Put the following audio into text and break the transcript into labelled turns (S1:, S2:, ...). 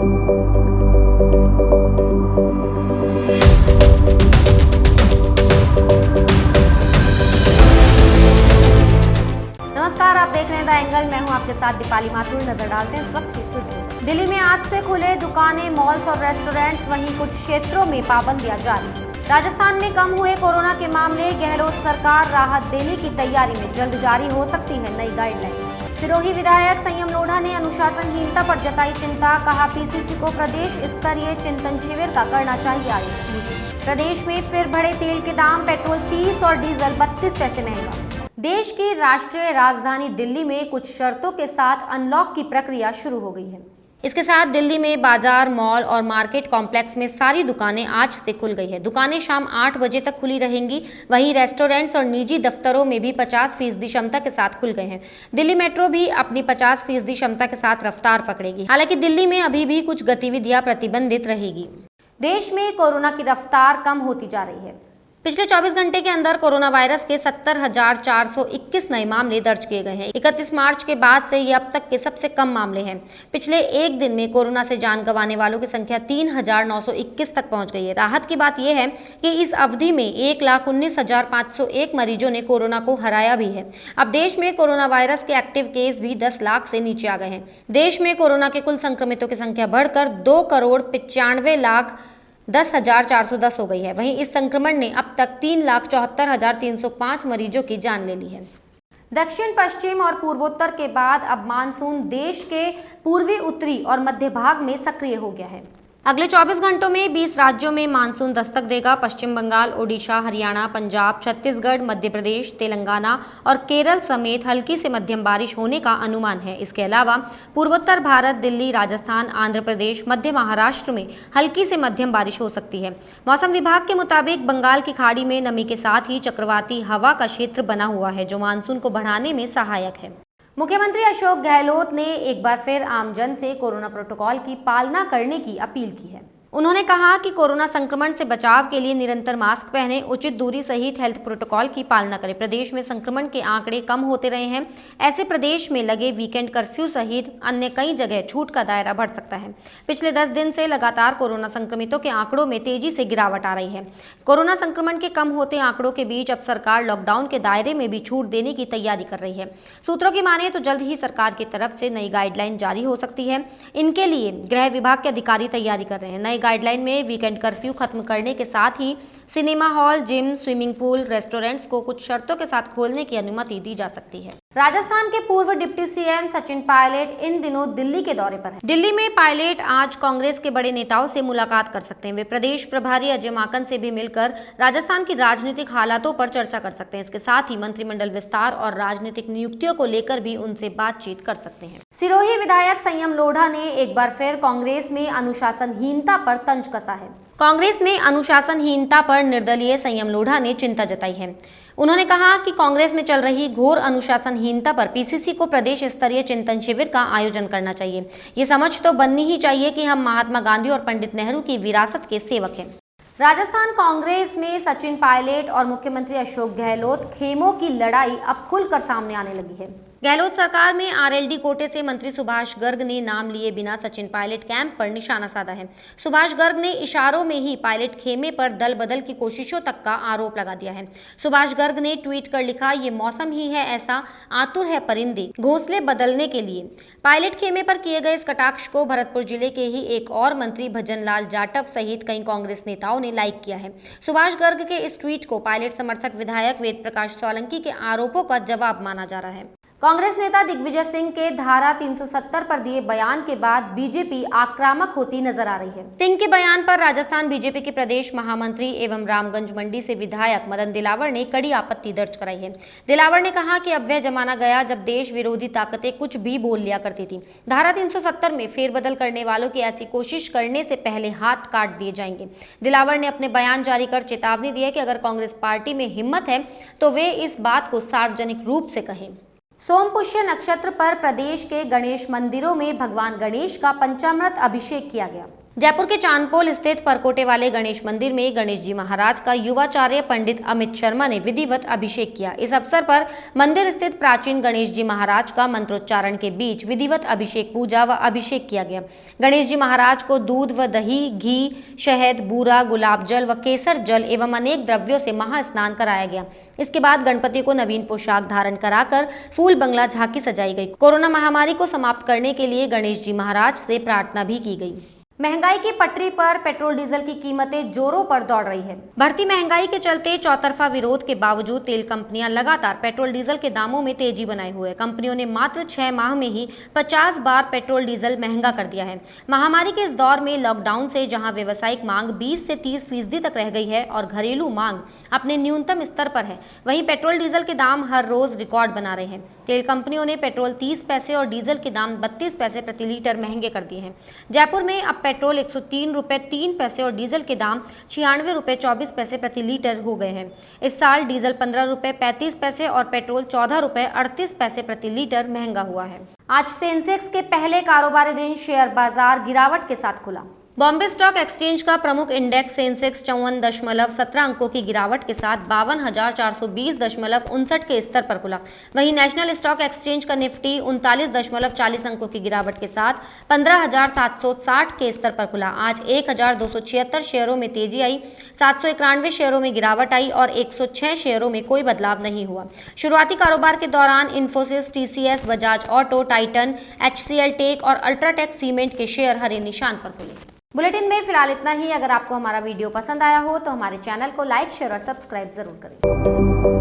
S1: नमस्कार, आप देख रहे हैं द एंगल। मैं हूं आपके साथ दीपाली माथुर। नजर डालते हैं इस वक्त की सुर्खियों। दिल्ली में आज से खुले दुकानें, मॉल्स और रेस्टोरेंट्स, वहीं कुछ क्षेत्रों में पाबंदियां जारी। राजस्थान में कम हुए कोरोना के मामले, गहलोत सरकार राहत देने की तैयारी में, जल्द जारी हो सकती है नई गाइडलाइंस। सिरोही विधायक संयम लोढ़ा ने अनुशासनहीनता पर जताई चिंता, कहा पीसीसी को प्रदेश स्तरीय चिंतन शिविर का करना चाहिए आयोजन। प्रदेश में फिर बढ़े तेल के दाम, पेट्रोल 30 और डीजल 32 पैसे महंगा। देश की राष्ट्रीय राजधानी दिल्ली में कुछ शर्तों के साथ अनलॉक की प्रक्रिया शुरू हो गई है। इसके साथ दिल्ली में बाजार, मॉल और मार्केट कॉम्प्लेक्स में सारी दुकानें आज से खुल गई है। दुकानें शाम 8 बजे तक खुली रहेंगी। वहीं रेस्टोरेंट्स और निजी दफ्तरों में भी 50% क्षमता के साथ खुल गए हैं। दिल्ली मेट्रो भी अपनी 50% क्षमता के साथ रफ्तार पकड़ेगी। हालांकि दिल्ली में अभी भी कुछ गतिविधियां प्रतिबंधित रहेगी। देश में कोरोना की रफ्तार कम होती जा रही है। पिछले 24 घंटे के अंदर कोरोना वायरस के 70,421 नए मामले दर्ज किए गए हैं। 31 मार्च के बाद से ये अब तक के सबसे कम मामले हैं। पिछले एक दिन में कोरोना से जान गंवाने वालों की संख्या 3,921 तक पहुंच गई है। राहत की बात यह है कि इस अवधि में 1,19,501 मरीजों ने कोरोना को हराया भी है। अब देश में कोरोना वायरस के एक्टिव केस भी 10 लाख से नीचे आ गए हैं। देश में कोरोना के कुल संक्रमितों की संख्या बढ़कर 2,95,10,410 हो गई है। वहीं इस संक्रमण ने अब तक 3,74,305 मरीजों की जान ले ली है। दक्षिण पश्चिम और पूर्वोत्तर के बाद अब मानसून देश के पूर्वी, उत्तरी और मध्य भाग में सक्रिय हो गया है। अगले 24 घंटों में 20 राज्यों में मानसून दस्तक देगा। पश्चिम बंगाल, ओडिशा, हरियाणा, पंजाब, छत्तीसगढ़, मध्य प्रदेश, तेलंगाना और केरल समेत हल्की से मध्यम बारिश होने का अनुमान है। इसके अलावा पूर्वोत्तर भारत, दिल्ली, राजस्थान, आंध्र प्रदेश, मध्य महाराष्ट्र में हल्की से मध्यम बारिश हो सकती है। मौसम विभाग के मुताबिक बंगाल की खाड़ी में नमी के साथ ही चक्रवाती हवा का क्षेत्र बना हुआ है, जो मानसून को बढ़ाने में सहायक है। मुख्यमंत्री अशोक गहलोत ने एक बार फिर आमजन से कोरोना प्रोटोकॉल की पालना करने की अपील की है। उन्होंने कहा कि कोरोना संक्रमण से बचाव के लिए निरंतर मास्क पहने, उचित दूरी सहित हेल्थ प्रोटोकॉल की पालना करें। प्रदेश में संक्रमण के आंकड़े कम होते रहे हैं। ऐसे प्रदेश में लगे वीकेंड कर्फ्यू सहित अन्य कई जगह छूट का दायरा बढ़ सकता है। पिछले 10 दिन से लगातार कोरोना संक्रमितों के आंकड़ों में तेजी से गिरावट आ रही है। कोरोना संक्रमण के कम होते आंकड़ों के बीच अब सरकार लॉकडाउन के दायरे में भी छूट देने की तैयारी कर रही है। सूत्रों की माने तो जल्द ही सरकार की तरफ से नई गाइडलाइन जारी हो सकती है। इनके लिए गृह विभाग के अधिकारी तैयारी कर रहे हैं। नई गाइडलाइन में वीकेंड कर्फ्यू खत्म करने के साथ ही cinema hall, gym, swimming pool, restaurants को कुछ शर्तों के साथ खोलने की अनुमति दी जा सकती है। राजस्थान के पूर्व डिप्टी सीएम सचिन पायलट इन दिनों दिल्ली के दौरे पर हैं। दिल्ली में पायलट आज कांग्रेस के बड़े नेताओं से मुलाकात कर सकते हैं। वे प्रदेश प्रभारी अजय माकन से भी मिलकर राजस्थान की राजनीतिक हालातों पर चर्चा कर सकते हैं। इसके साथ ही मंत्रिमंडल विस्तार और राजनीतिक नियुक्तियों को लेकर भी उनसे बातचीत कर सकते हैं। सिरोही विधायक संयम लोढ़ा ने एक बार फिर कांग्रेस में अनुशासनहीनता पर तंज कसा है। कांग्रेस में अनुशासनहीनता पर निर्दलीय संयम लोढ़ा ने चिंता जताई है। उन्होंने कहा कि कांग्रेस में चल रही घोर अनुशासनहीनता पर पीसीसी को प्रदेश स्तरीय चिंतन शिविर का आयोजन करना चाहिए। ये समझ तो बननी ही चाहिए कि हम महात्मा गांधी और पंडित नेहरू की विरासत के सेवक हैं। राजस्थान कांग्रेस में सचिन पायलट और मुख्यमंत्री अशोक गहलोत खेमों की लड़ाई अब खुलकर सामने आने लगी है। गहलोत सरकार में आरएलडी कोटे से मंत्री सुभाष गर्ग ने नाम लिए बिना सचिन पायलट कैंप पर निशाना साधा है। सुभाष गर्ग ने इशारों में ही पायलट खेमे पर दल बदल की कोशिशों तक का आरोप लगा दिया है। सुभाष गर्ग ने ट्वीट कर लिखा, ये मौसम ही है ऐसा, आतुर है परिंदे घोंसले बदलने के लिए। पायलट खेमे पर किए गए इस कटाक्ष को भरतपुर जिले के ही एक और मंत्री भजनलाल जाटव सहित कई कांग्रेस नेताओं ने लाइक किया है। सुभाष गर्ग के इस ट्वीट को पायलट समर्थक विधायक वेद प्रकाश सोलंकी के आरोपों का जवाब माना जा रहा है। कांग्रेस नेता दिग्विजय सिंह के धारा 370 पर दिए बयान के बाद बीजेपी आक्रामक होती नजर आ रही है। सिंह के बयान पर राजस्थान बीजेपी के प्रदेश महामंत्री एवं रामगंज मंडी से विधायक मदन दिलावर ने कड़ी आपत्ति दर्ज कराई है। दिलावर ने कहा कि अब वह जमाना गया जब देश विरोधी ताकतें कुछ भी बोल लिया करती थी। धारा 370 में फेरबदल करने वालों की ऐसी कोशिश करने से पहले हाथ काट दिए जाएंगे। दिलावर ने अपने बयान जारी कर चेतावनी दी है कि अगर कांग्रेस पार्टी में हिम्मत है तो वे इस बात को सार्वजनिक रूप से कहें। सोमपुष्य नक्षत्र पर प्रदेश के गणेश मंदिरों में भगवान गणेश का पंचामृत अभिषेक किया गया। जयपुर के चांदपोल स्थित परकोटे वाले गणेश मंदिर में गणेश जी महाराज का युवाचार्य पंडित अमित शर्मा ने विधिवत अभिषेक किया। इस अवसर पर मंदिर स्थित प्राचीन गणेश जी महाराज का मंत्रोच्चारण के बीच विधिवत अभिषेक पूजा व अभिषेक किया गया। गणेश जी महाराज को दूध व दही, घी, शहद, बूरा, गुलाब जल व केसर जल एवं अनेक द्रव्यों से महास्नान कराया गया। इसके बाद गणपति को नवीन पोशाक धारण कराकर फूल बंगला झांकी सजाई गई। कोरोना महामारी को समाप्त करने के लिए गणेश जी महाराज से प्रार्थना भी की गई। महंगाई की पटरी पर पेट्रोल डीजल की कीमतें जोरों पर दौड़ रही है। बढ़ती महंगाई के चलते चौतरफा विरोध के बावजूद तेल कंपनियां लगातार पेट्रोल डीजल के दामों में तेजी बनाए हुए। कंपनियों ने मात्र 6 माह में ही 50 बार पेट्रोल डीजल महंगा कर दिया है। महामारी के इस दौर में लॉकडाउन से जहां व्यावसायिक मांग 20 से 30% तक रह गई है और घरेलू मांग अपने न्यूनतम स्तर पर है, वहीं पेट्रोल डीजल के दाम हर रोज रिकॉर्ड बना रहे हैं। तेल कंपनियों ने पेट्रोल 30 पैसे और डीजल के दाम 32 पैसे प्रति लीटर महंगे कर दिए हैं। जयपुर में अब पेट्रोल 103 रुपये 3 पैसे और डीजल के दाम 96 रुपये 24 पैसे प्रति लीटर हो गए हैं। इस साल डीजल 15 रुपये 35 पैसे और पेट्रोल 14 रुपये 38 पैसे प्रति लीटर महंगा हुआ है। आज सेंसेक्स के पहले कारोबारी दिन शेयर बाजार गिरावट के साथ खुला। बॉम्बे स्टॉक एक्सचेंज का प्रमुख इंडेक्स सेंसेक्स 54.17 अंकों की गिरावट के साथ 52,420.59 के स्तर पर खुला। वहीं नेशनल स्टॉक एक्सचेंज का निफ्टी 39.40 अंकों की गिरावट के साथ 15,760 के स्तर पर खुला। आज 1,276 शेयरों में तेजी आई, 791 शेयरों में गिरावट आई और 106 शेयरों में कोई बदलाव नहीं हुआ। शुरुआती कारोबार के दौरान Infosys, TCS, Bajaj Auto, Titan, HCL Tech और अल्ट्राटेक सीमेंट के शेयर हरे निशान पर खुले। बुलेटिन में फिलहाल इतना ही। अगर आपको हमारा वीडियो पसंद आया हो तो हमारे चैनल को लाइक, शेयर और सब्सक्राइब जरूर करें।